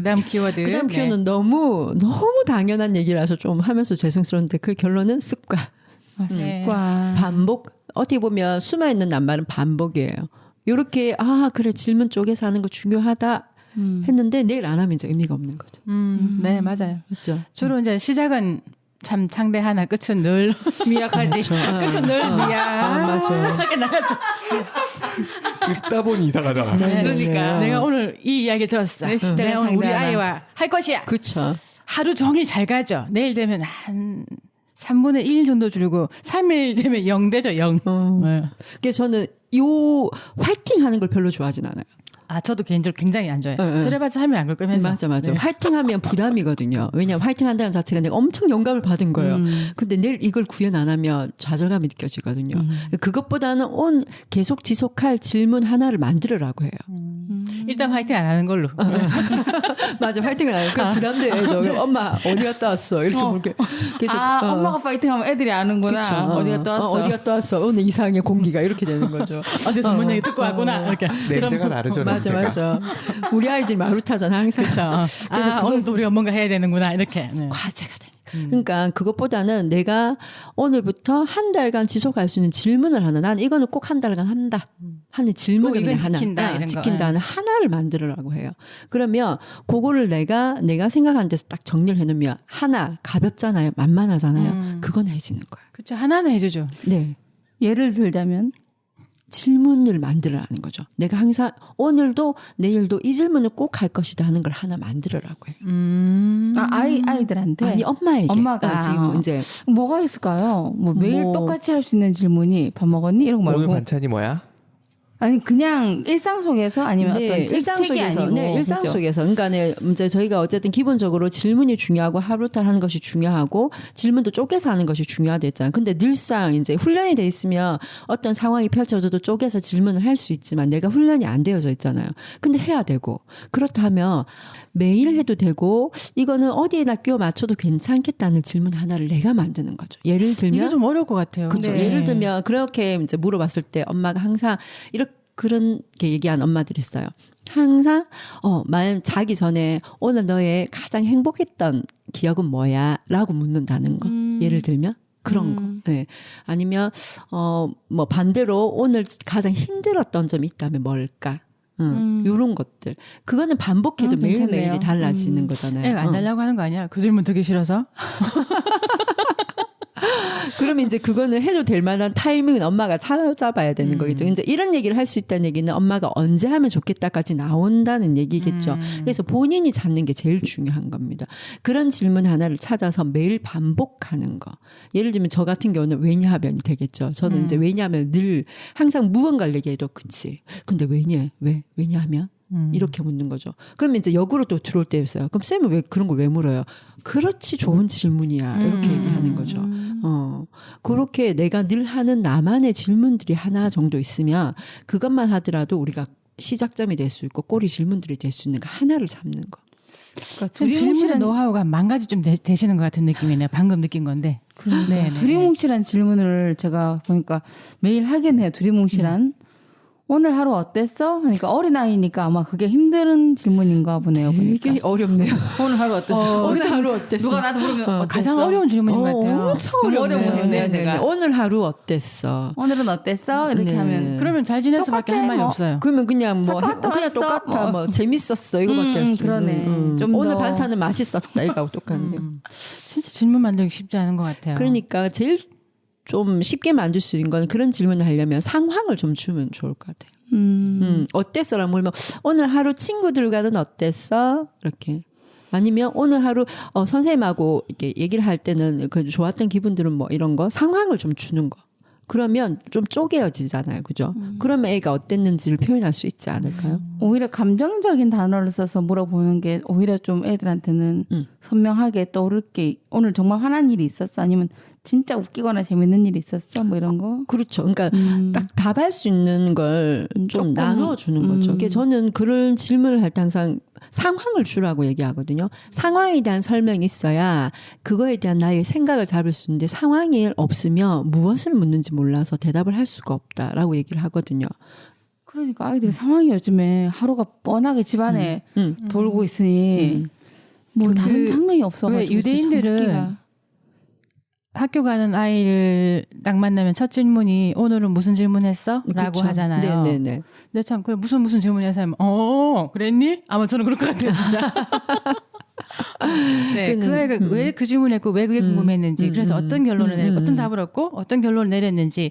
그다음 키워드. 그다음 키워드는 너무 당연한 얘기라서 좀 하면서 죄송스러운데 그 결론은 습관. 습관. 반복. 어떻게 보면 숨어있는 낱말은 반복이에요. 요렇게 그래 질문 쪽에서 하는 거 중요하다 했는데 내일 안 하면 이제 의미가 없는 거죠. 네, 맞아요. 그렇죠. 주로 이제 시작은 참 창대하나 끝은 늘 미약하지. 그렇죠. 끝은 늘 미약하게 나가죠. 듣다 보니 이사 가잖아. 네, 그러니까 내가 오늘 이 이야기를 들었어. 내가 오늘 우리 아이와 할 것이야. 그렇죠. 하루 종일 잘 가죠. 내일 되면 한 3분의 1 정도 줄고 3일 되면 0 되죠. 0. 네. 그러니까 저는 요 화이팅 하는 걸 별로 좋아하진 않아요. 저도 개인적으로 굉장히 안 좋아해요. 저래봤자 하면 안 걸 거면서. 맞아. 네. 화이팅하면 부담이거든요. 왜냐하면 화이팅한다는 자체가 내가 엄청 영감을 받은 거예요. 근데 내일 이걸 구현 안 하면 좌절감이 느껴지거든요. 그것보다는 계속 지속할 질문 하나를 만들으라고 해요. 일단 화이팅 안 하는 걸로. 맞아, 화이팅을 안 해요. 그럼 부담돼요. 엄마 어디 갔다 왔어? 이렇게 물게. 그래서 엄마가 파이팅하면 애들이 아는구나. 그쵸. 어디 갔다 왔어? 어디 갔다 왔어? 오늘 이상해 공기가 이렇게 되는 거죠. 어디서 뭔 얘기 듣고 왔구나. 이렇게. 냄새가 다르죠. 맞아. 우리 아이들이 마루타잖아 항상. 그래서 오늘도 우리가 뭔가 해야 되는구나 이렇게. 네. 과제가 되니까. 그러니까 그것보다는 내가 오늘부터 한 달간 지속할 수 있는 질문을 하나. 나는 이거는 꼭 한 달간 한다. 하는 질문을 이건 하나. 지킨다, 이런 거. 지킨다는 하나를 만들으라고 해요. 그러면 그거를 내가 생각하는 데서 딱 정리를 해놓으면 하나 가볍잖아요. 만만하잖아요. 그건 해지는 거예요. 그렇죠. 하나는 해주죠. 네. 예를 들자면 질문을 만들어라는 거죠. 내가 항상 오늘도 내일도 이 질문을 꼭 할 것이다 하는 걸 하나 만들어라고 해요. 아이들한테 아니 엄마에게. 엄마가 지금 이제 뭐가 있을까요? 매일 똑같이 할 수 있는 질문이 밥 먹었니? 이런 거 말고 오늘 반찬이 뭐야? 아니 그냥 일상 속에서 아니면 어떤 일상 책이 속에서, 아니고 일상 그렇죠? 속에서, 그러니까 이제 저희가 어쨌든 기본적으로 질문이 중요하고 하루탈 하는 것이 중요하고 질문도 쪼개서 하는 것이 중요하다 했잖아요. 근데 늘상 이제 훈련이 돼 있으면 어떤 상황이 펼쳐져도 쪼개서 질문을 할 수 있지만 내가 훈련이 안 되어져 있잖아요. 근데 해야 되고 그렇다면 매일 해도 되고 이거는 어디에나 끼워 맞춰도 괜찮겠다는 질문 하나를 내가 만드는 거죠. 예를 들면 이게 좀 어려울 것 같아요. 그렇죠. 네. 예를 들면 그렇게 이제 물어봤을 때 엄마가 항상 그렇게 얘기한 엄마들이 있어요. 항상 말 자기 전에 오늘 너의 가장 행복했던 기억은 뭐야? 라고 묻는다는 거. 예를 들면 그런 거. 네. 아니면 뭐 반대로 오늘 가장 힘들었던 점이 있다면 뭘까? 요런 것들. 그거는 반복해도 매일매일이 괜찮네요. 달라지는 거잖아요. 애가 안 달라고 하는 거 아니야? 그 질문 듣기 싫어서? 그러면 이제 그거는 해도 될 만한 타이밍은 엄마가 찾아봐야 되는 거겠죠. 이제 이런 얘기를 할 수 있다는 얘기는 엄마가 언제 하면 좋겠다까지 나온다는 얘기겠죠. 그래서 본인이 찾는 게 제일 중요한 겁니다. 그런 질문 하나를 찾아서 매일 반복하는 거. 예를 들면 저 같은 경우는 왜냐하면이 되겠죠. 저는 이제 왜냐하면 늘 항상 무언가를 얘기해도 그치. 근데 왜냐하면? 이렇게 묻는 거죠. 그러면 이제 역으로 또 들어올 때 있어요. 그럼 쌤은 왜 그런 걸 왜 물어요? 그렇지 좋은 질문이야. 이렇게 얘기하는 거죠. 그렇게 내가 늘 하는 나만의 질문들이 하나 정도 있으면 그것만 하더라도 우리가 시작점이 될 수 있고 꼬리 질문들이 될 수 있는 거 하나를 잡는 거. 그러니까 질문의 노하우가 만 가지 좀 되시는 것 같은 느낌이네요. 방금 느낀 건데. 네, 두리뭉실한 질문을 제가 보니까 매일 하긴 해요. 두리뭉실한. 오늘 하루 어땠어? 하니까 어린아이니까 아마 그게 힘든 질문인가 보네요. 보니까. 되게 어렵네요. 오늘 하루 어땠어? 오늘 하루 어땠어? 누가 나한테 물으면 어땠어? 가장 어려운 질문인 것 같아요. 엄청 너무 어려운 어렵네요. 거네요, 네네네. 제가. 오늘 하루 어땠어? 오늘은 어땠어? 이렇게 네. 하면 그러면 잘 지냈어밖에 할 말이 뭐. 없어요. 그러면 그냥 뭐 갔다 그냥 왔어. 똑같아. 뭐 재밌었어. 이거밖에 할 수. 그러네. 좀 오늘 더. 반찬은 맛있었다. 이거하고 똑같네요. 진짜 질문 만들기 쉽지 않은 것 같아요. 그러니까 제일 좀 쉽게 만들 수 있는 건 그런 질문을 하려면 상황을 좀 주면 좋을 것 같아요. 어땠어라고 물으면 오늘 하루 친구들과는 어땠어? 이렇게. 아니면 오늘 하루 선생님하고 이렇게 얘기를 할 때는 그 좋았던 기분들은 뭐 이런 거 상황을 좀 주는 거. 그러면 좀 쪼개어지잖아요. 그죠? 그러면 애가 어땠는지를 표현할 수 있지 않을까요? 오히려 감정적인 단어를 써서 물어보는 게 오히려 좀 애들한테는 선명하게 떠오를 게 오늘 정말 화난 일이 있었어? 아니면 진짜 웃기거나 재밌는 일이 있었어? 뭐 이런 거? 그렇죠. 그러니까 딱 답할 수 있는 걸 좀 나눠주는 거죠. 그게 저는 그런 질문을 할 때 항상 상황을 주라고 얘기하거든요. 상황에 대한 설명이 있어야 그거에 대한 나의 생각을 잡을 수 있는데 상황이 없으면 무엇을 묻는지 몰라서 대답을 할 수가 없다라고 얘기를 하거든요. 그러니까 아이들이 상황이 요즘에 하루가 뻔하게 집안에 돌고 있으니 뭐 다른 장면이 없어가지고 왜 유대인들은 학교 가는 아이를 딱 만나면 첫 질문이 오늘은 무슨 질문했어? 라고 그렇죠. 하잖아요. 네네네. 근데 참 그래 무슨 질문해서 하면 그랬니? 아마 저는 그럴 것 같아요 진짜. 네, 그 아이가 왜 그 질문했고 왜 그게 궁금했는지 그래서 어떤 결론을 내고 어떤 답을 얻고 어떤 결론을 내렸는지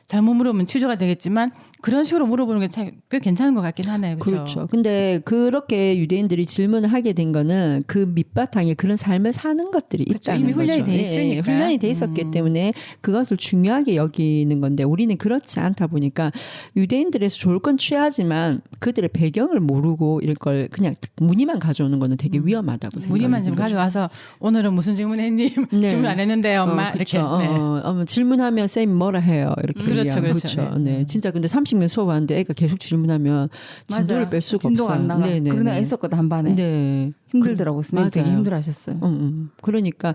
잘못 물어보면 취조가 되겠지만 그런 식으로 물어보는 게 꽤 괜찮은 것 같긴 하네요. 그렇죠. 근데 그렇게 유대인들이 질문을 하게 된 거는 그 밑바탕에 그런 삶을 사는 것들이 그렇죠. 있다는 이미 훈련이 거죠. 돼 있으니까. 훈련이 돼 있었기 때문에 그것을 중요하게 여기는 건데 우리는 그렇지 않다 보니까 유대인들에서 좋을 건 취하지만 그들의 배경을 모르고 이럴 걸 그냥 무늬만 가져오는 거는 되게 위험하다고 생각해요. 무늬만 좀 가져와서 오늘은 무슨 질문했니? 네. 질문 안 했는데 엄마 그렇죠. 이렇게. 네. 질문하면 쌤이 뭐라 해요. 이렇게 그렇죠, 얘기하면. 그렇죠. 네. 진짜 근데 30명 수업하는데 애가 계속 질문하면 진도를 뺄 수가 진도가 없어요. 안 나가. 네네. 그러나 애썼거든 한 반에. 네. 힘들더라고. 선생님 되게 맞아요. 힘들어하셨어요. 그러니까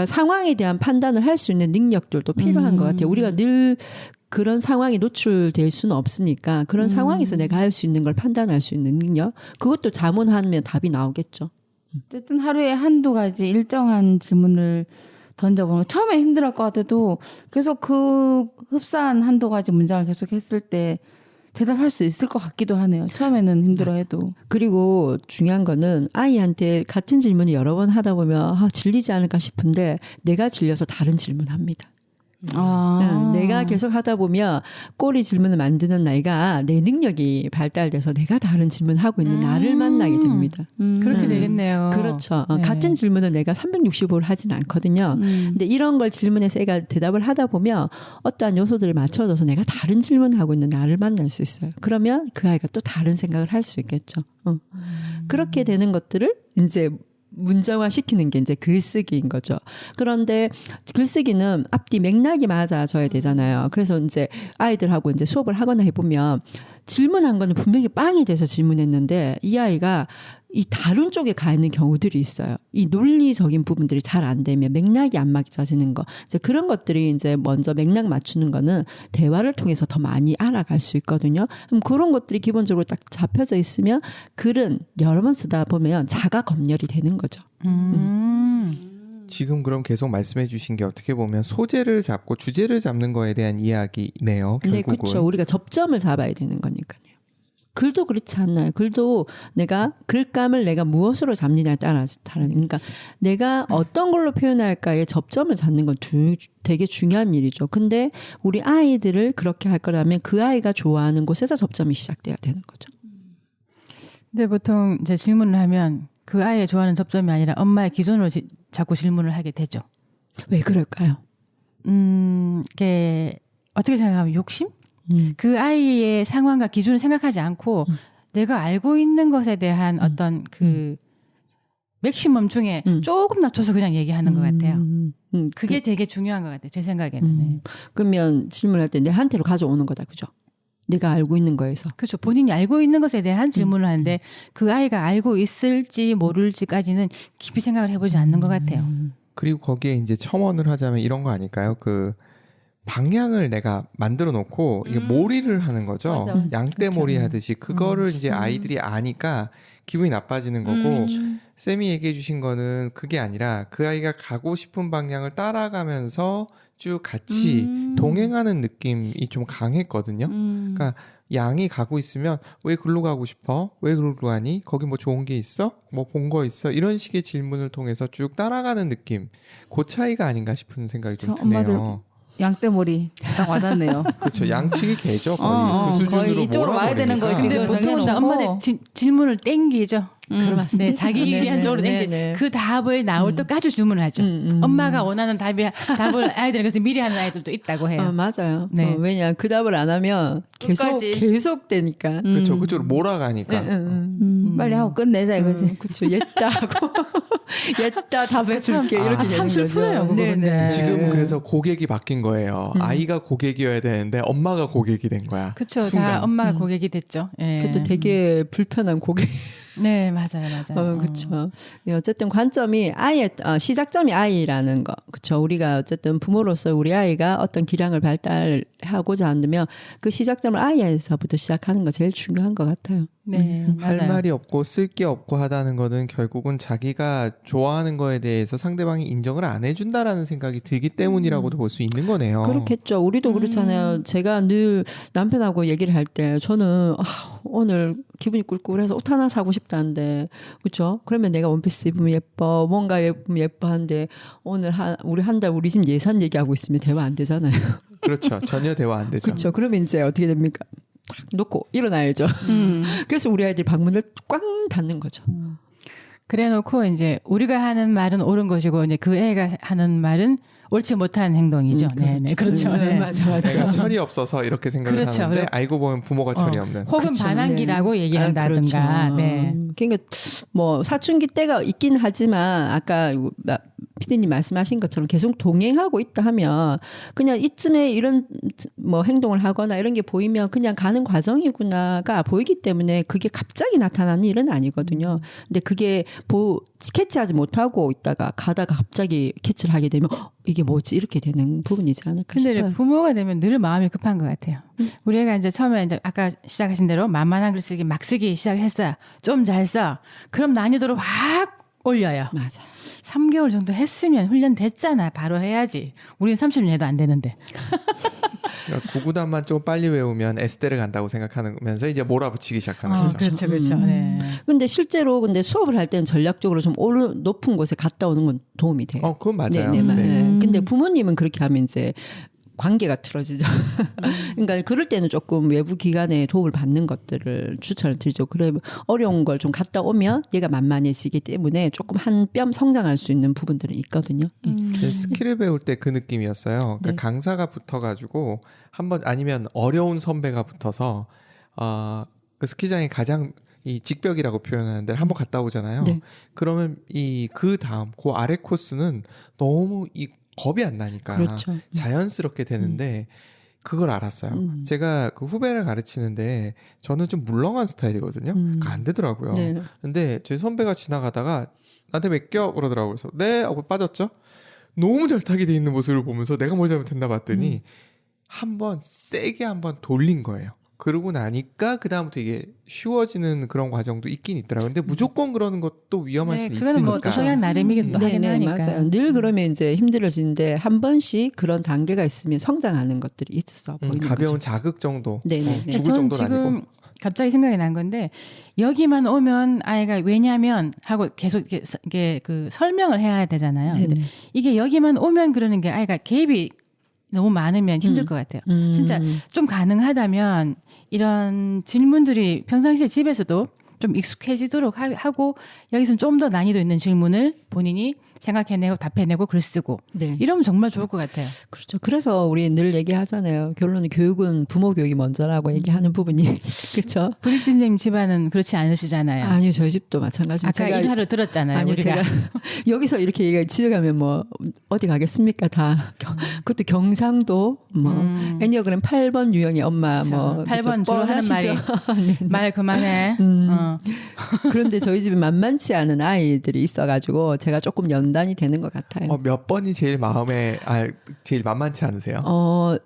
상황에 대한 판단을 할 수 있는 능력들도 필요한 것 같아요. 우리가 늘 그런 상황에 노출될 수는 없으니까 그런 상황에서 내가 할 수 있는 걸 판단할 수 있는 능력 그것도 자문하면 답이 나오겠죠. 어쨌든 하루에 한두 가지 일정한 질문을 던져보는 처음에 힘들할 것 같아도 계속 그 흡사한 한두 가지 문장을 계속 했을 때 대답할 수 있을 것 같기도 하네요. 처음에는 힘들어해도. 그리고 중요한 거는 아이한테 같은 질문을 여러 번 하다 보면 질리지 않을까 싶은데 내가 질려서 다른 질문합니다. 내가 계속 하다 보면 꼬리 질문을 만드는 나이가 내 능력이 발달돼서 내가 다른 질문을 하고 있는 나를 만나게 됩니다. 그렇게 되겠네요. 그렇죠. 네. 같은 질문을 내가 365를 하진 않거든요. 근데 이런 걸 질문해서 애가 대답을 하다 보면 어떠한 요소들을 맞춰줘서 내가 다른 질문을 하고 있는 나를 만날 수 있어요. 그러면 그 아이가 또 다른 생각을 할 수 있겠죠. 그렇게 되는 것들을 이제 문장화 시키는 게 이제 글쓰기인 거죠. 그런데 글쓰기는 앞뒤 맥락이 맞아져야 되잖아요. 그래서 이제 아이들하고 이제 수업을 하거나 해보면 질문한 거는 분명히 빵이 돼서 질문했는데 이 아이가 이 다른 쪽에 가 있는 경우들이 있어요. 이 논리적인 부분들이 잘 안 되면 맥락이 안 맞아지는 거. 이제 그런 것들이 이제 먼저 맥락 맞추는 거는 대화를 통해서 더 많이 알아갈 수 있거든요. 그럼 그런 것들이 기본적으로 딱 잡혀져 있으면 글은 여러 번 쓰다 보면 자가 검열이 되는 거죠. 지금 그럼 계속 말씀해 주신 게 어떻게 보면 소재를 잡고 주제를 잡는 거에 대한 이야기네요. 결국은. 네, 그렇죠. 우리가 접점을 잡아야 되는 거니까요. 글도 그렇지 않나요? 글도 내가 글감을 내가 무엇으로 잡느냐에 따라 다른. 그러니까 내가 어떤 걸로 표현할까에 접점을 잡는 건 되게 중요한 일이죠. 근데 우리 아이들을 그렇게 할 거라면 그 아이가 좋아하는 곳에서 접점이 시작돼야 되는 거죠. 근데 보통 이제 질문을 하면 그 아이의 좋아하는 접점이 아니라 엄마의 기준으로 자꾸 질문을 하게 되죠. 왜 그럴까요? 이게 어떻게 생각하면 욕심? 그 아이의 상황과 기준을 생각하지 않고 내가 알고 있는 것에 대한 어떤 그 맥시멈 중에 조금 낮춰서 그냥 얘기하는 것 같아요. 그게 되게 중요한 것 같아요. 제 생각에는. 네. 그러면 질문할 때 내한테로 가져오는 거다. 그죠? 내가 알고 있는 거에서. 그렇죠. 본인이 알고 있는 것에 대한 질문을 하는데 그 아이가 알고 있을지 모를지까지는 깊이 생각을 해보지 않는 것 같아요. 그리고 거기에 이제 첨언을 하자면 이런 거 아닐까요? 그 방향을 내가 만들어 놓고 이게 몰이를 하는 거죠. 맞아. 양떼몰이 하듯이 그거를 이제 아이들이 아니까 기분이 나빠지는 거고 쌤이 얘기해 주신 거는 그게 아니라 그 아이가 가고 싶은 방향을 따라가면서 쭉 같이 동행하는 느낌이 좀 강했거든요. 그러니까 양이 가고 있으면 왜 글로 가고 싶어? 왜 글로 가니? 거기 뭐 좋은 게 있어? 뭐 본 거 있어? 이런 식의 질문을 통해서 쭉 따라가는 느낌. 그 차이가 아닌가 싶은 생각이 좀 드네요. 양떼머리 딱 와닿네요. 그렇죠. 양측이 개죠. 거의 그 수준으로 거의 이쪽으로 와야 되는 거예요. 근데 지금 보통은 정해놓고. 엄마들 질문을 땡기죠. 네, 자기 유리한 쪽으로 땡기. 네네. 그 답을 나올 때까지 주문을 하죠. 엄마가 원하는 답을 아이들은 그래서 미리 하는 아이들도 있다고 해요. 맞아요. 네. 왜냐 그 답을 안 하면 계속 되니까. 그렇죠. 그쪽으로 몰아가니까. 빨리 하고 끝내자 이거지. 그렇죠. 옛다 하고 옛다 답해줄게 이렇게 참 되는 슬프네요, 거죠. 그거 근데. 지금 그래서 고객이 바뀐 거예요. 아이가 고객이어야 되는데 엄마가 고객이 된 거야. 그렇죠. 순간. 다 엄마가 고객이 됐죠. 예. 그것도 되게 불편한 고객. 네, 맞아요. 그렇죠. 어쨌든 관점이 아이의 시작점이 아이라는 거. 그렇죠. 우리가 어쨌든 부모로서 우리 아이가 어떤 기량을 발달하고자 한다면 그 시작점을 아이에서부터 시작하는 거 제일 중요한 것 같아요. 네, 할 맞아요. 말이 없고 쓸 게 없고 하다는 거는 결국은 자기가 좋아하는 거에 대해서 상대방이 인정을 안 해준다라는 생각이 들기 때문이라고도 볼 수 있는 거네요. 그렇겠죠. 우리도 그렇잖아요. 제가 늘 남편하고 얘기를 할 때 저는 오늘 기분이 꿀꿀해서 옷 하나 사고 싶다는데 그렇죠. 그러면 내가 원피스 입으면 예뻐, 뭔가 입으면 예뻐한데 오늘 우리 한 달 우리 집 예산 얘기하고 있으면 대화 안 되잖아요. 그렇죠. 전혀 대화 안 되죠. 그렇죠. 그러면 이제 어떻게 됩니까? 탁 놓고 일어나야죠. 그래서 우리 아이들이 방문을 꽝 닫는 거죠. 그래놓고 이제 우리가 하는 말은 옳은 것이고 이제 그 애가 하는 말은 옳지 못한 행동이죠. 네, 그렇죠. 네. 맞아. 내가 철이 없어서 이렇게 생각을 그렇죠. 하는데 그리고- 알고 보면 부모가 철이 없는. 혹은 그쵸, 반항기라고 네. 얘기한다든가. 그렇죠. 네. 그러니까 뭐 사춘기 때가 있긴 하지만 아까 피디님 말씀하신 것처럼 계속 동행하고 있다 하면 그냥 이쯤에 이런 뭐 행동을 하거나 이런 게 보이면 그냥 가는 과정이구나가 보이기 때문에 그게 갑자기 나타나는 일은 아니거든요. 근데 그게 캐치하지 못하고 있다가 가다가 갑자기 캐치를 하게 되면 이게 뭐지 이렇게 되는 부분이지 않을까 근데 싶어요. 부모가 되면 늘 마음이 급한 것 같아요. 우리 애가 이제 처음에 이제 아까 시작하신 대로 만만한 글쓰기 막 쓰기 시작했어요. 좀 잘 써. 그럼 난이도를 확 올려요. 맞아. 3개월 정도 했으면 훈련 됐잖아. 바로 해야지. 우리는 30년 해도 안 되는데. 그러니까 구구단만 좀 빨리 외우면 S대를 간다고 생각하면서 이제 몰아붙이기 시작하는 거죠. 그렇죠, 그렇죠. 네. 근데 실제로 수업을 할 때는 전략적으로 좀 높은 곳에 갔다 오는 건 도움이 돼요. 그건 맞아요. 네. 네. 근데 부모님은 그렇게 하면 이제 관계가 틀어지죠. 그러니까 그럴 때는 조금 외부 기관에 도움을 받는 것들을 추천을 드리죠. 그래 어려운 걸 좀 갔다 오면 얘가 만만해지기 때문에 조금 한 뼘 성장할 수 있는 부분들은 있거든요. 스킬을 배울 때 그 느낌이었어요. 그러니까 네. 강사가 붙어가지고 한번 아니면 어려운 선배가 붙어서 그 스키장이 가장 이 직벽이라고 표현하는 데를 한번 갔다 오잖아요. 네. 그러면 그 다음 그 아래 코스는 너무 겁이 안 나니까 그렇죠. 자연스럽게 되는데 그걸 알았어요. 제가 그 후배를 가르치는데 저는 좀 물렁한 스타일이거든요. 그러니까 안 되더라고요. 네. 근데 제 선배가 지나가다가 나한테 맡겨 그러더라고요. 그래서 네 하고 빠졌죠. 너무 잘 타게 돼 있는 모습을 보면서 내가 뭘 잘못했나 봤더니 한번 세게 한번 돌린 거예요. 그러고 나니까 그 다음부터 이게 쉬워지는 그런 과정도 있긴 있더라고요. 근데 무조건 그러는 것도 위험할 네, 수 그거는 있으니까. 뭐 또 성향 나름이기도 하긴 하니까. 맞아요. 늘 그러면 이제 힘들어지는데 한 번씩 그런 단계가 있으면 성장하는 것들이 있어 보이는 가벼운 거죠. 자극 정도. 네네. 죽을 전 정도는 지금 아니고. 갑자기 생각이 난 건데 여기만 오면 아이가 왜냐면 하고 계속 이게 그 설명을 해야 되잖아요. 근데 네네. 이게 여기만 오면 그러는 게 아이가 개입이 너무 많으면 힘들 것 같아요. 진짜 좀 가능하다면 이런 질문들이 평상시에 집에서도 좀 익숙해지도록 하고 여기서는 좀 더 난이도 있는 질문을 본인이 생각해내고 답해내고 글 쓰고 네. 이러면 정말 좋을 것 같아요. 그렇죠. 그래서 우리 늘 얘기하잖아요. 결론은 교육은 부모 교육이 먼저라고 얘기하는 부분이 그렇죠. 브릭진님 집안은 그렇지 않으시잖아요. 아니요, 저희 집도 마찬가지입니다. 아까 일화를 들었잖아요. 아니요, 우리가. 제가 여기서 이렇게 얘기해 집에 가면 뭐 어디 가겠습니까? 다 그것도 경상도 뭐 애니어그램 8번 유형의 엄마 뭐 8번 주로 하는 말이 말 그만해. 그런데 저희 집에 만만치 않은 아이들이 있어가지고 제가 조금 연단이 되는 것 같아요. 몇 번이 제일 제일 만만치 않으세요?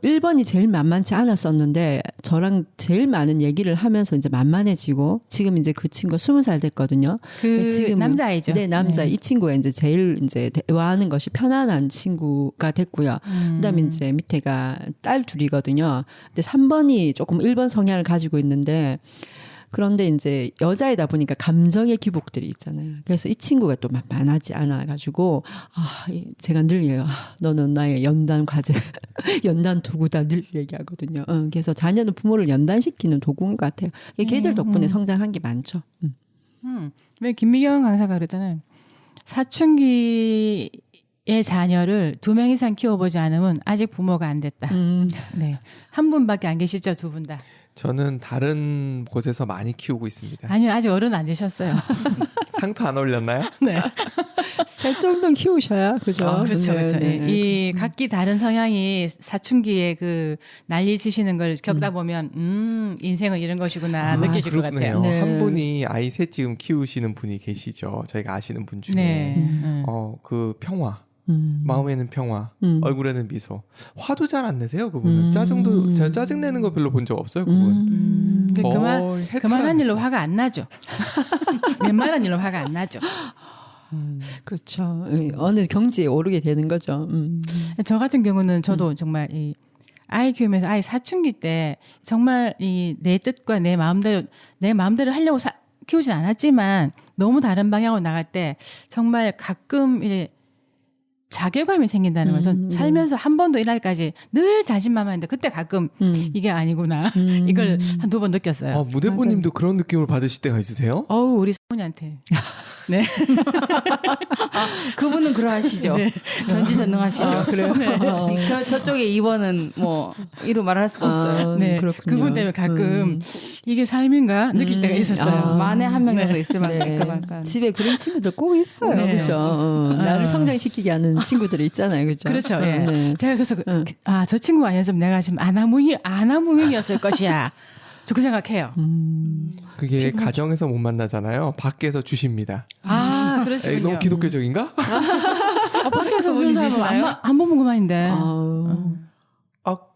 1번이 제일 만만치 않았었는데 저랑 제일 많은 얘기를 하면서 이제 만만해지고 지금 이제 그 친구가 20살 됐거든요. 그 지금은- 남자아이죠. 네, 남자. 이 친구가 이제 제일 이제 대화하는 것이 편안한 친구가 됐고요. 그다음에 이제 밑에가 딸 둘이거든요. 근데 3번이 조금 1번 성향을 가지고 있는데 그런데 이제 여자이다 보니까 감정의 기복들이 있잖아요. 그래서 이 친구가 또 만만하지 않아가지고 제가 늘 얘기해요. 너는 나의 연단 과제, 연단 도구다 늘 얘기하거든요. 그래서 자녀는 부모를 연단시키는 도구인 것 같아요. 걔들 덕분에 성장한 게 많죠. 왜 김미경 강사가 그랬잖아요. 사춘기의 자녀를 2명 이상 키워보지 않으면 아직 부모가 안 됐다. 네, 한 분밖에 안 계시죠, 2분 다. 저는 다른 곳에서 많이 키우고 있습니다. 아니요, 아직 어른 안 되셨어요. 상투 안 올렸나요? 네. 새 정도는 키우셔야 그죠? 그렇죠, 그렇죠. 네, 네. 이 각기 다른 성향이 사춘기에 그 난리 치시는 걸 겪다 보면 인생은 이런 것이구나 느껴질 것 그렇네요. 같아요. 네. 한 분이 아이 셋 지금 키우시는 분이 계시죠. 저희가 아시는 분 중에 네. 그 평화. 마음에는 평화, 얼굴에는 미소. 화도 잘 안 내세요, 그분은. 제가 짜증 내는 거 별로 본 적 없어요, 그분. 그만한 일로 화가 안 나죠. 웬만한 일로 화가 안 나죠. 그렇죠. 어느 경지에 오르게 되는 거죠. 저 같은 경우는 저도 정말 이 아이 키우면서 아이 사춘기 때 정말 이 내 뜻과 내 마음대로 하려고 키우진 않았지만 너무 다른 방향으로 나갈 때 정말 가끔 자괴감이 생긴다는 걸 전 살면서 한 번도 이날까지 늘 자신만만했는데 그때 가끔 이게 아니구나 이걸 한 두 번 느꼈어요. 무대부님도 그런 느낌을 받으실 때가 있으세요? 어우 우리 소은이한테 네. 그분은 그러하시죠. 네. 전지전능하시죠. 그래요. 저쪽에 2번은 뭐 이루 말할 수가 없어요. 네. 그렇군요. 그분 때문에 가끔 이게 삶인가 느낄 때가 있었어요. 만에 한 명 정도 있을 만큼 네. 말까. 집에 그런 친구들 꼭 있어요. 네. 그죠? 나를 성장시키게 하는 친구들이 있잖아요. 그죠? 그렇죠. 예. 네. 제가 그래서 저 친구가 아니었으면 내가 지금 아나무인이었을 것이야. 저 그 생각해요. 그게 가정에서 못 만나잖아요. 밖에서 주십니다. 에이, 그러시군요. 너무 기독교적인가? 밖에서 주는 사람은 안 보면 그만인데.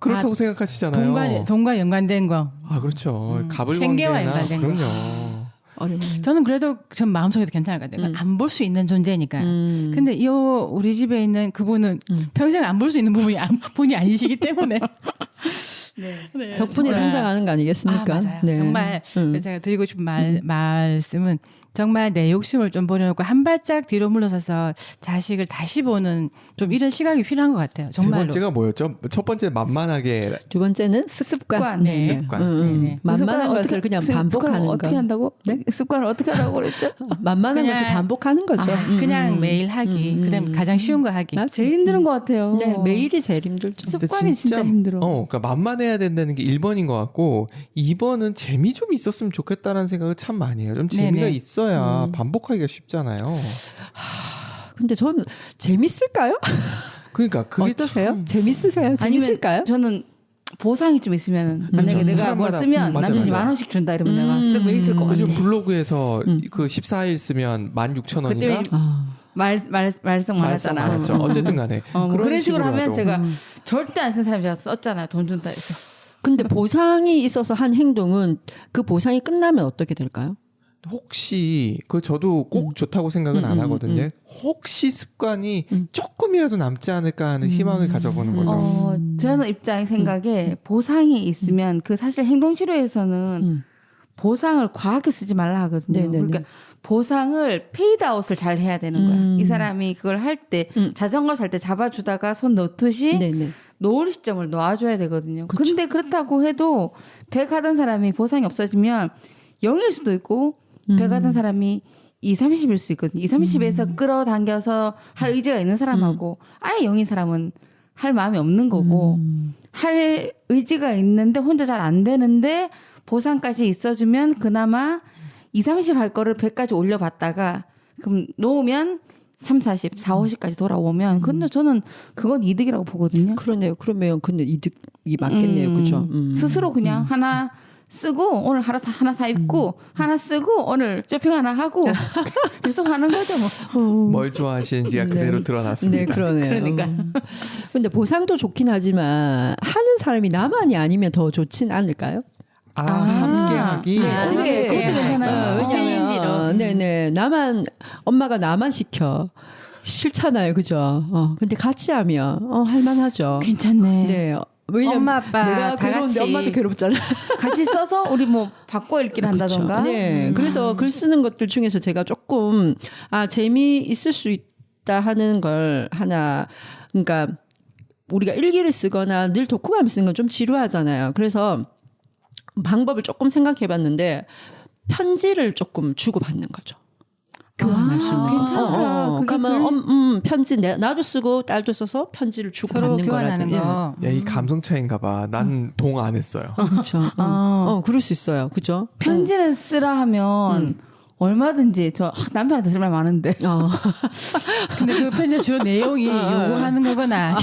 그렇다고 생각하시잖아요. 돈과 연관된 거. 그렇죠. 갑을 생계와 관계나 연관된 거. 그럼요. 저는 그래도 전 마음속에도 괜찮을 것 같아요. 안 볼 수 있는 존재니까. 근데 우리 집에 있는 그분은 평생 안 볼 수 있는 분이 아니시기 때문에. 네. 덕분에 성장하는 거 아니겠습니까? 맞아요. 네. 정말 제가 드리고 싶은 말씀은 정말 내 욕심을 좀 버려놓고 한 발짝 뒤로 물러서서 자식을 다시 보는 좀 이런 시각이 필요한 것 같아요. 세 정말로. 번째가 뭐였죠? 첫 번째 만만하게. 두 번째는 습관. 네. 습관. 네네. 만만한 것을 그냥 반복하는 거. 어떻게 한다고? 네? 습관을 어떻게 하라고 그랬죠? 만만한 그냥- 것을 반복하는 거죠. 그냥 매일 하기. 그다음 가장 쉬운 거 하기. 제일 힘든 것 같아요. 네, 매일이 제일 힘들죠. 습관이 진짜 힘들어. 그러니까 만만해야 된다는 게 1번인 것 같고 2번은 재미 좀 있었으면 좋겠다라는 생각을 참 많이 해요. 좀 재미가 네네. 있어야 반복하기가 쉽잖아요. 근데 전 재밌을까요? 그러니까 그게 어떠세요? 참 재밌으세요? 재밌을까요? 저는 보상이 좀 있으면 만약에 내가 뭐 사람마다- 쓰면 맞아, 남편이 맞아. 10,000원씩 준다 이러면 내가 매일 쓸 것 같아. 요즘 블로그에서 그 14일 쓰면 16,000원인가? 그때 말썽 많았잖아. 많았죠. 어쨌든 간에 뭐 그런 식으로 하면 식으로라도. 제가 절대 안 쓴 사람이 제가 썼잖아요. 돈 준다 해서. 근데 보상이 있어서 한 행동은 그 보상이 끝나면 어떻게 될까요? 혹시 저도 꼭 좋다고 생각은 안 하거든요. 혹시 습관이 조금이라도 남지 않을까 하는 희망을 가져보는 거죠. 저는 입장 생각에 보상이 있으면 그 사실 행동치료에서는 보상을 과하게 쓰지 말라 하거든요. 네네네. 그러니까 보상을 페이드아웃을 잘 해야 되는 거야. 이 사람이 그걸 할 때 자전거 탈 때 잡아주다가 손 넣듯이 네네. 놓을 시점을 놔줘야 되거든요. 근데 그렇다고 해도 100 하던 사람이 보상이 없어지면 0일 수도 있고 100 하던 사람이 2, 30일 수 있거든요. 2, 30에서 끌어당겨서 할 의지가 있는 사람하고 아예 0인 사람은 할 마음이 없는 거고 할 의지가 있는데 혼자 잘 안 되는데 보상까지 있어주면 그나마 2, 30 할 거를 100까지 올려봤다가 그럼 놓으면 3, 40, 4, 50까지 돌아오면 근데 저는 그건 이득이라고 보거든요. 그러네요. 그러면 근데 이득이 맞겠네요. 그죠? 스스로 그냥 하나 쓰고 오늘 하나 사 입고 하나 쓰고 오늘 쇼핑 하나 하고 계속 하는 거죠 뭐. 뭘 좋아하시는지가 그대로 드러났습니다. 네, 그러네요. 그러니까. 근데 보상도 좋긴 하지만 하는 사람이 나만이 아니면 더 좋진 않을까요? 함께하기. 집에 그것도 괜찮아요. 왜냐면 네네 엄마가 나만 시켜 싫잖아요, 그죠? 근데 같이 하면 할만하죠. 괜찮네. 네. 왜냐면 엄마, 아빠 내가 다 괴로운데 같이. 엄마도 괴롭잖아. 같이 써서 우리 뭐 바꿔 읽기를 한다던가. 네. 그래서 글 쓰는 것들 중에서 제가 조금 재미있을 수 있다 하는 걸 하나 그러니까 우리가 일기를 쓰거나 늘 독후감을 쓰는 건 좀 지루하잖아요. 그래서 방법을 조금 생각해 봤는데 편지를 조금 주고받는 거죠. 교환할 수 있는 거. 괜찮다. 그게 그러면 편지 나도 쓰고 딸도 써서 편지를 주고 서로 받는 교환하는 거라든지. 거. 야, 이 감성 차이인가 봐. 난 동 안 했어요. 그렇죠. 그럴 수 있어요. 그죠? 편지를 쓰라 하면 얼마든지 저 남편한테 쓸 말 많은데. 근데 그 편지 주로 내용이 요구하는 거거나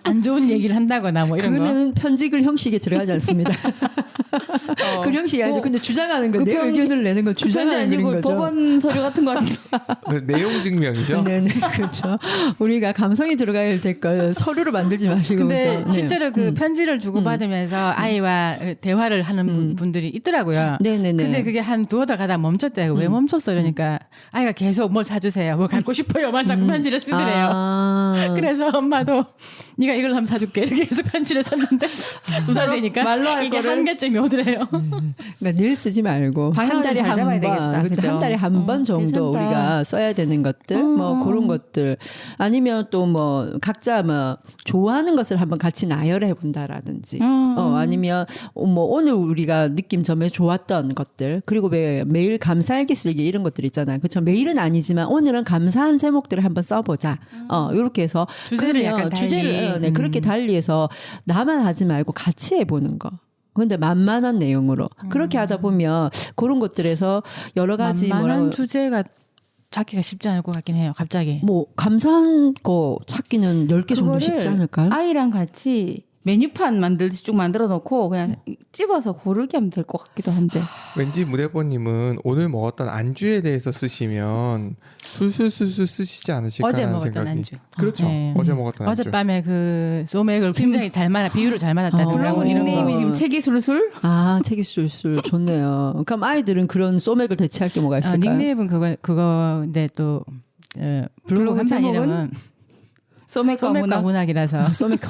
안 좋은 얘기를 한다거나 뭐 이런 거. 그거는 편지글 형식에 들어가지 않습니다. 그 형식이 아니죠. 근데 주장하는 거, 내 의견을 내는 건 주장하는 아니고 거죠. 법원 서류 같은 거 아니에요? 내용 증명이죠. 네네 그렇죠. 우리가 감성이 들어가야 될 걸 서류로 만들지 마시고. 근데 그죠? 네. 실제로 그 편지를 주고받으면서 아이와 대화를 하는 분들이 있더라고요. 네네네. 근데 그게 한 두어 달 가다 멈췄대요. 왜 멈췄어? 이러니까 아이가 계속 뭘 사주세요. 뭘 갖고 싶어요만 자꾸 편지를 쓰더래요. 그래서 엄마도 네가 이걸 한번 사줄게 이렇게 계속 편지를 썼는데 두 달 되니까 말로 할 이게 거를? 한계점이 오더래요. 그러니까 늘 쓰지 말고 한 방향을 달에 잘 한 잡아야 번, 되겠다. 그렇죠. 그죠? 한 달에 한 번 정도 괜찮다. 우리가 써야 되는 것들, 뭐 그런 것들 아니면 또 뭐 각자 뭐 좋아하는 것을 한번 같이 나열해 본다라든지, 아니면 뭐 오늘 우리가 느낌 점에 좋았던 것들, 그리고 왜 매일 감사일기 쓰기 이런 것들 있잖아요. 그렇죠. 매일은 아니지만 오늘은 감사한 제목들을 한번 써보자. 이렇게 해서 주제를 그러면 약간 달리. 주제를 네, 그렇게 달리해서 나만 하지 말고 같이 해보는 거. 근데 만만한 내용으로 그렇게 하다 보면 그런 것들에서 여러 가지 만만한 주제가 찾기가 쉽지 않을 것 같긴 해요. 갑자기. 뭐 감사한 거 찾기는 10개 정도 그거를 쉽지 않을까요? 아이랑 같이 메뉴판 만들듯이 쭉 만들어 놓고 그냥 찝어서 고르게 하면 될 것 같기도 한데. 왠지 무대뽀님은 오늘 먹었던 안주에 대해서 쓰시면 술술술술 쓰시지 않으실까라는 어제 먹었던 생각이. 안주. 그렇죠. 네. 어제 먹었던 안주. 어젯밤에 그 소맥을 굉장히 잘 말아 비율을 잘 맞았다는 블로그 거 이런 닉네임이 거. 지금 책이술술? 아, 책이 술술 좋네요. 그럼 아이들은 그런 소맥을 대체할 게 뭐가 있을까요? 닉네임은 그거인데 또 블로그 한판 제목은? 이름은 소맥과 소맥과 문화. 문학이라서 소맥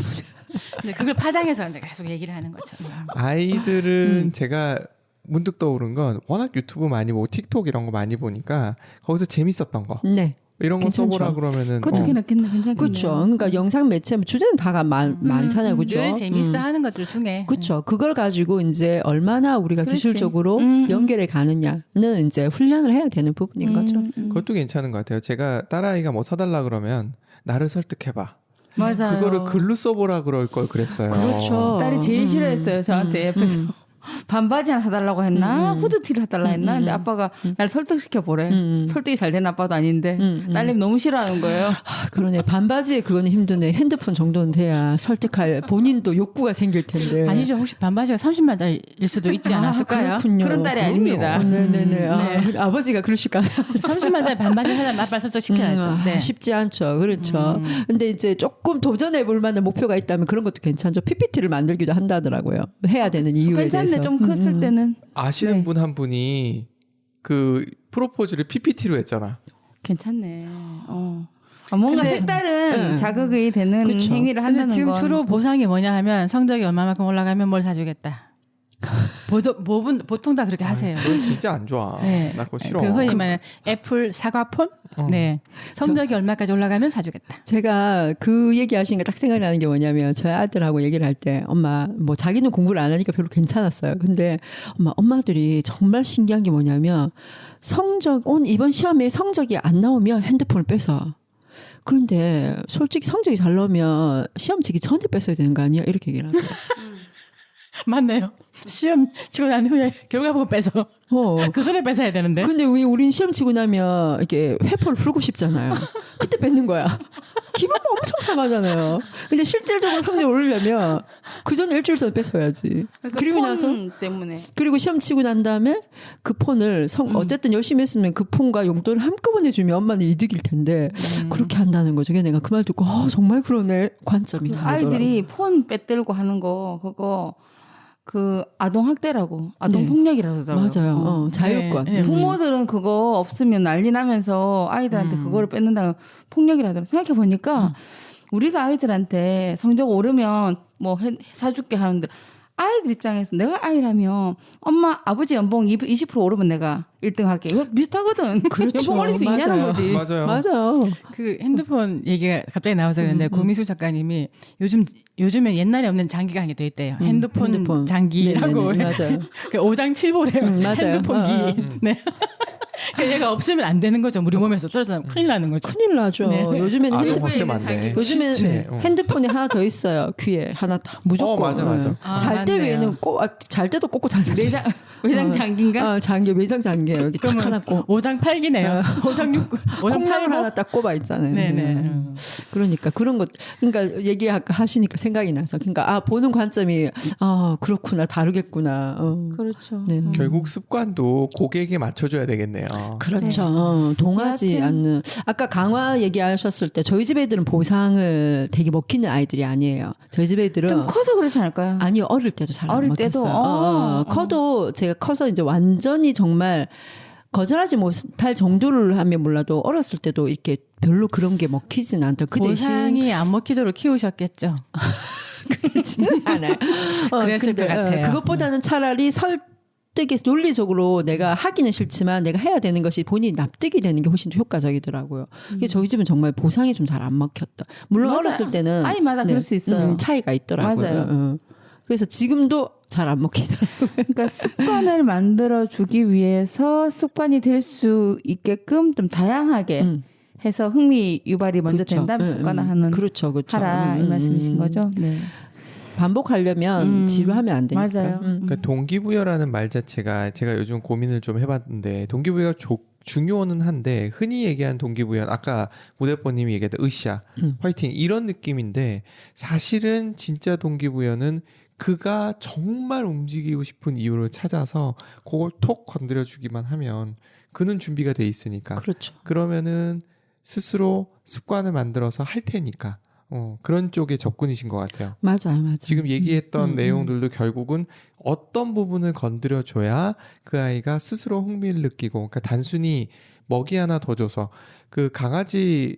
근데 그걸 파장해서 이제 계속 얘기를 하는 거죠. 아이들은 제가 문득 떠오른 건 워낙 유튜브 많이 보고 틱톡 이런 거 많이 보니까 거기서 재밌었던 거 네. 이런 거 괜찮죠. 써보라 그러면은 그것도 괜찮겠네요. 그렇죠. 그러니까 영상 매체 주제는 다가 많잖아요. 그렇죠. 늘 재밌어 하는 것들 중에 그렇죠. 그걸 가지고 이제 얼마나 우리가 그렇지. 기술적으로 연결해 가느냐는 이제 훈련을 해야 되는 부분인 거죠. 그것도 괜찮은 것 같아요. 제가 딸아이가 뭐 사달라 그러면 나를 설득해봐. 맞아요. 그거를 글로 써보라 그럴 걸 그랬어요. 그렇죠. 딸이 제일 싫어했어요. 저한테 옆에서 반바지 하나 사달라고 했나 후드티를 사달라 했나 근데 아빠가 날 설득시켜 보래. 설득이 잘 된 아빠도 아닌데 딸님 너무 싫어하는 거예요. 아, 그러네. 반바지에 그거는 힘드네. 핸드폰 정도는 돼야 설득할 본인도 욕구가 생길 텐데. 아니죠. 혹시 반바지가 30만 원일 수도 있지 않았을까요? 그렇군요. 그런 딸이 아닙니다. 네네네. 아버지가 그러실까? 30만 원짜리 반바지 사면 아빠를 설득시켜야죠. 네. 쉽지 않죠. 그렇죠. 근데 이제 조금 도전해 볼 만한 목표가 있다면 그런 것도 괜찮죠. PPT를 만들기도 한다더라고요. 해야 되는 이유에 괜찮네. 대해서. 좀 컸을 때는 아시는 분 한 분이 그 프로포즈를 PPT로 했잖아. 괜찮네. 뭔가 색다른 자극이 되는 그쵸. 행위를 근데 한다는 지금 건 주로 보상이 뭐냐 하면 성적이 얼마만큼 올라가면 뭘 사주겠다. 보통 다 그렇게 하세요. 그건 진짜 안 좋아. 네. 나 그거 싫어. 그 흔히 말하는 애플 사과폰? 네. 성적이 얼마까지 올라가면 사주겠다. 제가 그 얘기하신 게 딱 생각이 나는 게 뭐냐면 저희 아들하고 얘기를 할 때 엄마 뭐 자기는 공부를 안 하니까 별로 괜찮았어요. 근데 엄마들이 정말 신기한 게 뭐냐면 이번 시험에 성적이 안 나오면 핸드폰을 뺏어. 그런데 솔직히 성적이 잘 나오면 시험 치기 전에 뺏어야 되는 거 아니야? 이렇게 얘기를 하더라고요. 맞네요. 시험 치고 난 후에 결과 보고 빼서 그 전에 뺏어야 되는데. 근데 왜 우린 시험 치고 나면 이렇게 회포를 풀고 싶잖아요. 그때 뺏는 거야. 기분 엄청 상하잖아요. 근데 실질적으로 성적 오르려면 그 전에 일주일 전에 뺏어야지. 그리고 나서 때문에 그리고 시험 치고 난 다음에 그 폰을 어쨌든 열심히 했으면 그 폰과 용돈을 한꺼번에 주면 엄마는 이득일 텐데 그렇게 한다는 거죠. 그래서 내가 그 말 듣고 정말 그러네. 관점이 다르더라고요. 아이들이 폰 빼들고 하는 거 그거 그 아동 학대라고 아동 네. 폭력이라고 하더라고요. 맞아요. 자유권. 네. 부모들은 그거 없으면 난리 나면서 아이들한테 그거를 뺏는다고 폭력이라더라고요. 생각해 보니까 우리가 아이들한테 성적 오르면 뭐 사줄게 하는데 아이들 입장에서 내가 아이라면 엄마 아버지 연봉 20% 오르면 내가 1등 할게. 이거 비슷하거든. 그렇죠. 연봉 올릴 수 있냐는 맞아요. 거지. 맞아요. 그 핸드폰 얘기가 갑자기 나와서 그런데 고미숙 작가님이 요즘에 옛날에 없는 장기가 한 게 돼 있대요. 핸드폰 장기라고. 네네네. 맞아요. 그 5장 7보래요. 맞아요. 핸드폰 기. 네. 그러니까 얘가 없으면 안 되는 거죠. 우리 몸에서 떨어져 큰일 나는 거죠. 큰일 나죠. 네. 요즘에는 아동 학대 맞네. 요즘에는 시체. 핸드폰에 하나 더 있어요. 귀에 하나 다 무조건. 맞아. 잘 때 맞네요. 외에는 잘 때도 꽂고 자는 외장 장기인가? 장기 외장 장기 여기 딱 하나 꽂. 5장 8기네요. 5장 6, 5장 콩나물 8고. 하나 딱 꼽아 있잖아요. 네네. 그러니까 그런 것, 그러니까 얘기하시니까 생각이 나서, 그러니까 보는 관점이 그렇구나, 다르겠구나. 그렇죠. 네. 결국 습관도 고객에 맞춰줘야 되겠네요. 그렇죠. 동하지 여하튼. 않는. 아까 강화 얘기하셨을 때 저희 집 애들은 보상을 되게 먹히는 아이들이 아니에요. 저희 집 애들은 좀 커서 그렇지 않을까요? 아니요, 어릴 때도 잘 안 어릴 먹혔어요. 때도? 커도 제가 커서 이제 완전히 정말 거절하지 못할 정도를 하면 몰라도 어렸을 때도 이렇게 별로 그런 게 먹히진 않다. 그 대신 보상이 안 먹히도록 키우셨겠죠. 그렇지는 않아요. 그랬을 것 같아요. 그것보다는 차라리 설득이 논리적으로 내가 하기는 싫지만 내가 해야 되는 것이 본인이 납득이 되는 게 훨씬 더 효과적이더라고요. 이게 저희 집은 정말 보상이 좀 잘 안 먹혔다. 물론 맞아요. 어렸을 때는 아이마다 그럴 수 있어요. 차이가 있더라고요. 맞아요. 그래서 지금도 잘 안 먹히더라고요. 그러니까 습관을 만들어 주기 위해서 습관이 될 수 있게끔 좀 다양하게 해서 흥미 유발이 먼저 그렇죠. 된 다음에 습관화하는 그렇죠. 하라 이 말씀이신 거죠. 네. 반복하려면 지루하면 안 되니까. 맞아요. 그러니까 동기부여라는 말 자체가 제가 요즘 고민을 좀 해봤는데 동기부여가 중요는 한데 흔히 얘기하는 동기부여는 아까 무대뽀님이 얘기했던 으쌰, 화이팅 이런 느낌인데 사실은 진짜 동기부여는 그가 정말 움직이고 싶은 이유를 찾아서 그걸 톡 건드려주기만 하면 그는 준비가 돼 있으니까 그렇죠. 그러면은 스스로 습관을 만들어서 할 테니까 그런 쪽의 접근이신 것 같아요. 맞아요. 지금 얘기했던 내용들도 결국은 어떤 부분을 건드려줘야 그 아이가 스스로 흥미를 느끼고, 그러니까 단순히 먹이 하나 더 줘서 그 강아지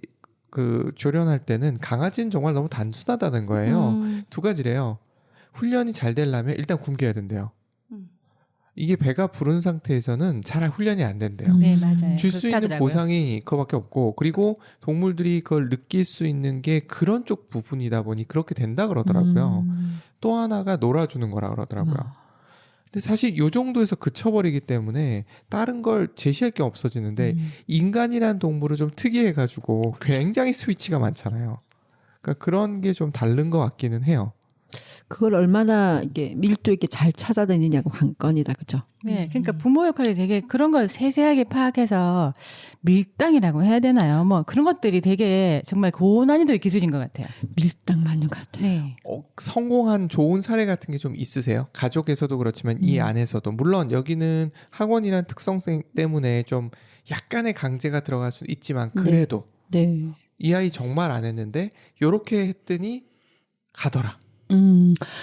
그 조련할 때는 강아지는 정말 너무 단순하다는 거예요. 두 가지래요. 훈련이 잘 되려면 일단 굶겨야 된대요. 이게 배가 부른 상태에서는 잘 훈련이 안 된대요. 네, 맞아요. 줄 수 있는 그렇다더라고요. 보상이 그거밖에 없고, 그리고 동물들이 그걸 느낄 수 있는 게 그런 쪽 부분이다 보니 그렇게 된다 그러더라고요. 또 하나가 놀아주는 거라 그러더라고요. 근데 사실 요 정도에서 그쳐버리기 때문에 다른 걸 제시할 게 없어지는데 인간이란 동물은 좀 특이해가지고 굉장히 스위치가 많잖아요. 그러니까 그런 게 좀 다른 것 같기는 해요. 그걸 얼마나 이게 밀도 있게 잘 찾아다니냐가 관건이다, 그죠? 네, 그러니까 부모 역할이 되게 그런 걸 세세하게 파악해서 밀당이라고 해야 되나요? 뭐 그런 것들이 되게 정말 고난이도의 기술인 것 같아요. 밀당 맞는 것 같아요. 네. 성공한 좋은 사례 같은 게 좀 있으세요? 가족에서도 그렇지만 이 안에서도. 물론 여기는 학원이란 특성 때문에 좀 약간의 강제가 들어갈 수 있지만 그래도 네. 이 아이 정말 안 했는데 요렇게 했더니 가더라.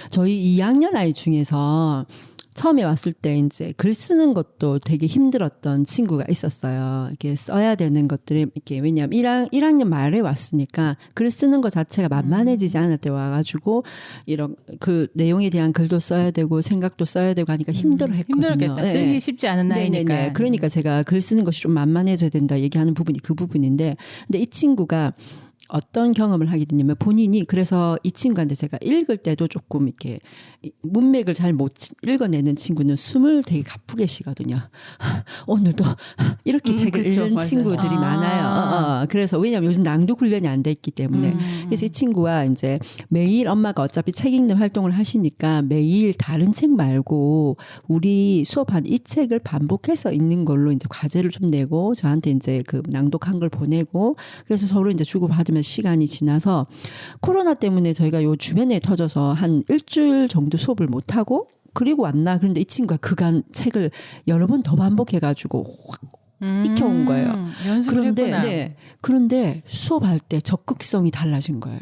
저희 2학년 아이 중에서 처음에 왔을 때 이제 글 쓰는 것도 되게 힘들었던 친구가 있었어요. 이렇게 써야 되는 것들이 이렇게 왜냐하면 1학년 말에 왔으니까 글 쓰는 것 자체가 만만해지지 않을 때 와가지고 이런 그 내용에 대한 글도 써야 되고 생각도 써야 되고 하니까 힘들어했거든요. 힘들었겠다. 네. 쓰기 쉽지 않은 나이니까. 네네네. 그러니까 제가 글 쓰는 것이 좀 만만해져야 된다 얘기하는 부분이 그 부분인데, 근데 이 친구가 어떤 경험을 하게 됐냐면 본인이, 그래서 이 친구한테 제가 읽을 때도 조금 이렇게 문맥을 잘 못 읽어내는 친구는 숨을 되게 가쁘게 쉬거든요. 오늘도 이렇게 책을 그렇죠. 읽는 맞아요. 친구들이 많아요. 그래서 왜냐하면 요즘 낭독 훈련이 안 돼 있기 때문에. 그래서 이 친구가 이제 매일 엄마가 어차피 책 읽는 활동을 하시니까 매일 다른 책 말고 우리 수업한 이 책을 반복해서 읽는 걸로 이제 과제를 좀 내고 저한테 이제 그 낭독한 걸 보내고, 그래서 서로 이제 주고받으면 시간이 지나서 코로나 때문에 저희가 요 주변에 터져서 한 일주일 정도 수업을 못 하고 그리고 왔나. 그런데 이 친구가 그간 책을 여러 번 더 반복해가지고 확 익혀온 거예요. 연습을 했구나. 그런데 수업할 때 적극성이 달라진 거예요.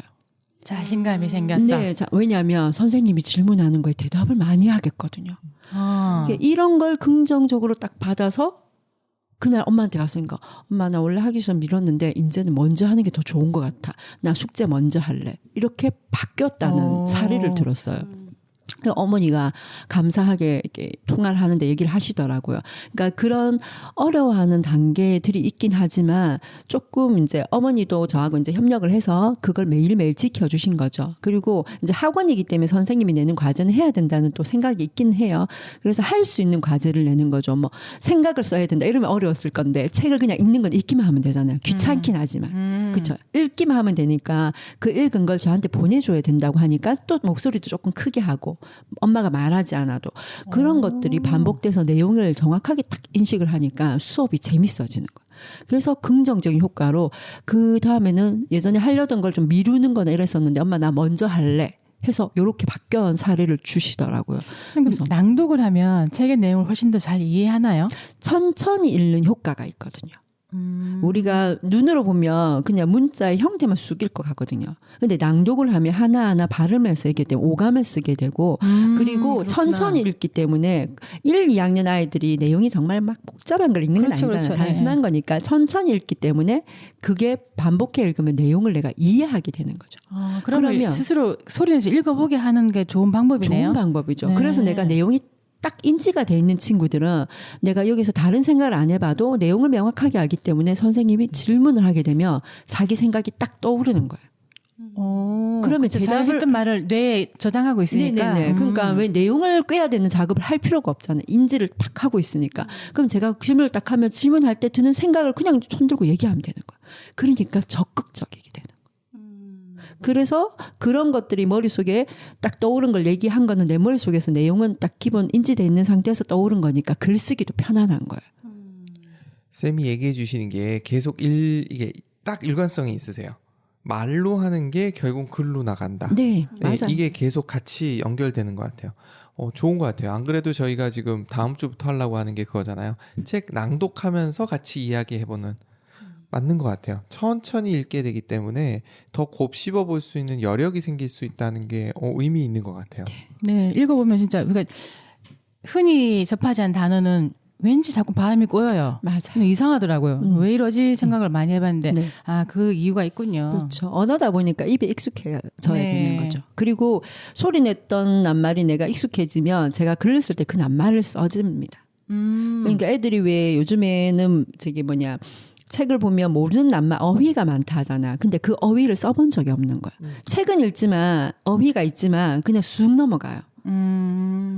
자신감이 생겼어. 네, 왜냐하면 선생님이 질문하는 거에 대답을 많이 하겠거든요. 이런 걸 긍정적으로 딱 받아서 그날 엄마한테 갔으니까 엄마 나 원래 하기 전 미뤘는데 이제는 먼저 하는 게 더 좋은 것 같아. 나 숙제 먼저 할래. 이렇게 바뀌었다는 사례를 들었어요. 어머니가 감사하게 이렇게 통화를 하는데 얘기를 하시더라고요. 그러니까 그런 어려워하는 단계들이 있긴 하지만 조금 이제 어머니도 저하고 이제 협력을 해서 그걸 매일매일 지켜주신 거죠. 그리고 이제 학원이기 때문에 선생님이 내는 과제는 해야 된다는 또 생각이 있긴 해요. 그래서 할 수 있는 과제를 내는 거죠. 뭐 생각을 써야 된다 이러면 어려웠을 건데 책을 그냥 읽는 건 읽기만 하면 되잖아요. 귀찮긴 하지만. 그렇죠. 읽기만 하면 되니까 그 읽은 걸 저한테 보내줘야 된다고 하니까 또 목소리도 조금 크게 하고 엄마가 말하지 않아도 그런 것들이 반복돼서 내용을 정확하게 딱 인식을 하니까 수업이 재밌어지는 거예요. 그래서 긍정적인 효과로 그 다음에는 예전에 하려던 걸 좀 미루는 거나 이랬었는데 엄마 나 먼저 할래 해서 이렇게 바뀌어온 사례를 주시더라고요. 그래서 낭독을 하면 책의 내용을 훨씬 더 잘 이해하나요? 천천히 읽는 효과가 있거든요. 우리가 눈으로 보면 그냥 문자의 형태만 쑥 읽고 가거든요. 근데 낭독을 하면 하나하나 발음을 쓰게 되고 오감을 쓰게 되고 그리고 그렇구나. 천천히 읽기 때문에 1, 2학년 아이들이 내용이 정말 막 복잡한 걸 읽는 건 그렇죠, 아니잖아요. 그렇죠. 단순한 거니까 천천히 읽기 때문에 그게 반복해 읽으면 내용을 내가 이해하게 되는 거죠. 그러면 스스로 소리내서 읽어보게 하는 게 좋은 방법이네요. 좋은 방법이죠. 네. 그래서 내가 내용이 딱 인지가 돼 있는 친구들은 내가 여기서 다른 생각을 안 해봐도 내용을 명확하게 알기 때문에 선생님이 질문을 하게 되면 자기 생각이 딱 떠오르는 거예요. 그러면 자기가 했던 말을 뇌에 저장하고 있으니까. 네네네. 그러니까 왜 내용을 꿰야 되는 작업을 할 필요가 없잖아요. 인지를 딱 하고 있으니까. 그럼 제가 질문을 딱 하면 질문할 때 드는 생각을 그냥 손들고 얘기하면 되는 거예요. 그러니까 적극적이게 되는 거예요. 그래서 그런 것들이 머릿속에 딱 떠오른 걸 얘기한 거는 내 머릿속에서 내용은 딱 기본 인지돼 있는 상태에서 떠오른 거니까 글쓰기도 편안한 거예요. 쌤이 얘기해 주시는 게 계속 이게 딱 일관성이 있으세요. 말로 하는 게 결국 글로 나간다. 네, 맞아요. 이게 계속 같이 연결되는 것 같아요. 좋은 것 같아요. 안 그래도 저희가 지금 다음 주부터 하려고 하는 게 그거잖아요. 책 낭독하면서 같이 이야기해보는. 맞는 것 같아요. 천천히 읽게 되기 때문에 더 곱씹어 볼 수 있는 여력이 생길 수 있다는 게 의미 있는 것 같아요. 네, 읽어보면 진짜 우리가 흔히 접하지 않은 단어는 왠지 자꾸 발음이 꼬여요. 맞아요. 이상하더라고요. 왜 이러지 생각을 많이 해봤는데 네. 그 이유가 있군요. 그렇죠. 언어다 보니까 입에 익숙해져야 네. 되는 거죠. 그리고 소리 냈던 낱말이 내가 익숙해지면 제가 글을 쓸 때 그 낱말을 써집니다. 그러니까 애들이 왜 요즘에는 책을 보면 모르는 낱말 어휘가 많다 하잖아. 근데 그 어휘를 써본 적이 없는 거야. 책은 읽지만 어휘가 있지만 그냥 쑥 넘어가요.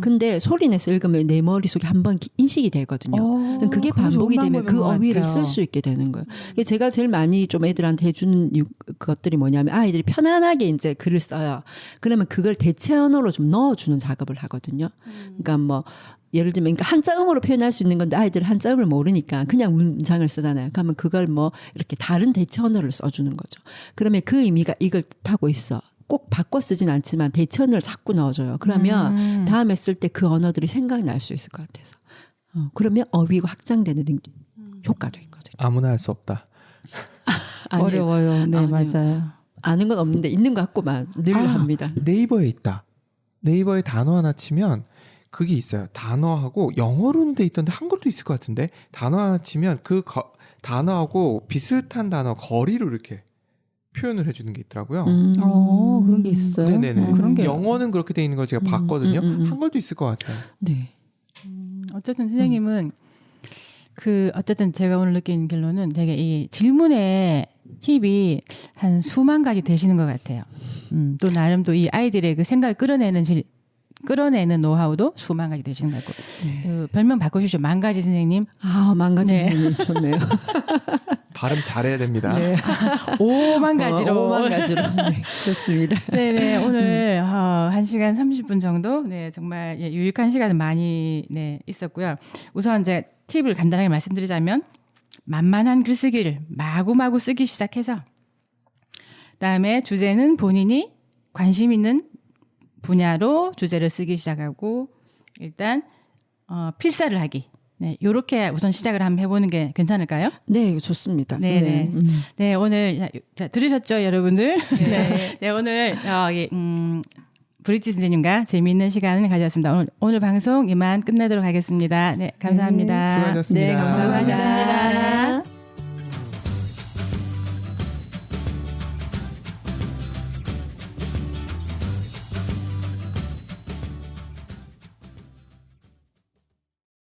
근데 소리 내서 읽으면 내 머릿속에 한번 인식이 되거든요. 그게 반복이 되면 그 어휘를 쓸 수 있게 되는 거예요. 제가 제일 많이 좀 애들한테 해주는 것들이 뭐냐면 아이들이 편안하게 이제 글을 써요. 그러면 그걸 대체 언어로 좀 넣어주는 작업을 하거든요. 그러니까 예를 들면 한자음으로 표현할 수 있는 건데 아이들은 한자음을 모르니까 그냥 문장을 쓰잖아요. 그러면 그걸 이렇게 다른 대체 언어를 써주는 거죠. 그러면 그 의미가 이걸 뜻하고 있어. 꼭 바꿔 쓰진 않지만 대체 언어를 자꾸 넣어줘요. 그러면 다음에 쓸 때 그 언어들이 생각날 수 있을 것 같아서. 그러면 어휘가 확장되는 효과도 있거든요. 아무나 할 수 없다. 어려워요. 네, 맞아요. 아는 건 없는데 있는 것 같고만 늘 합니다. 네이버에 있다. 네이버에 단어 하나 치면 그게 있어요. 단어하고 영어로는 돼 있던데 한글도 있을 것 같은데 단어 하나 치면 단어하고 비슷한 단어 거리로 이렇게 표현을 해주는 게 있더라고요. 그런 게 있어요. 네네네. 그런 게 영어는 그렇게 돼 있는 걸 제가 봤거든요. 한글도 있을 것 같아요. 네. 어쨌든 선생님은 어쨌든 제가 오늘 느낀 결론은 되게 이 질문의 팁이 한 수만 가지 되시는 것 같아요. 또 나름 또 이 아이들의 그 생각을 끌어내는 노하우도 수만 가지 되시는 것 같고. 별명 바꾸시죠. 만가지 선생님. 만가지 네. 선생님 좋네요. 발음 잘해야 됩니다. 네. 5만 가지로. 5만 가지로. 네, 좋습니다. 네네. 오늘 1시간 30분 정도 정말 유익한 시간은 많이 있었고요. 우선 이제 팁을 간단하게 말씀드리자면 만만한 글쓰기를 마구마구 쓰기 시작해서 그다음에 주제는 본인이 관심 있는 분야로 주제를 쓰기 시작하고 일단 필사를 하기. 네, 요렇게 우선 시작을 한번 해보는 게 괜찮을까요? 네, 좋습니다. 네네. 네, 오늘 들으셨죠, 여러분들? 네, 오늘 브릿지 선생님과 재미있는 시간을 가졌습니다. 오늘 방송 이만 끝내도록 하겠습니다. 네, 감사합니다. 수고하셨습니다. 네, 감사합니다.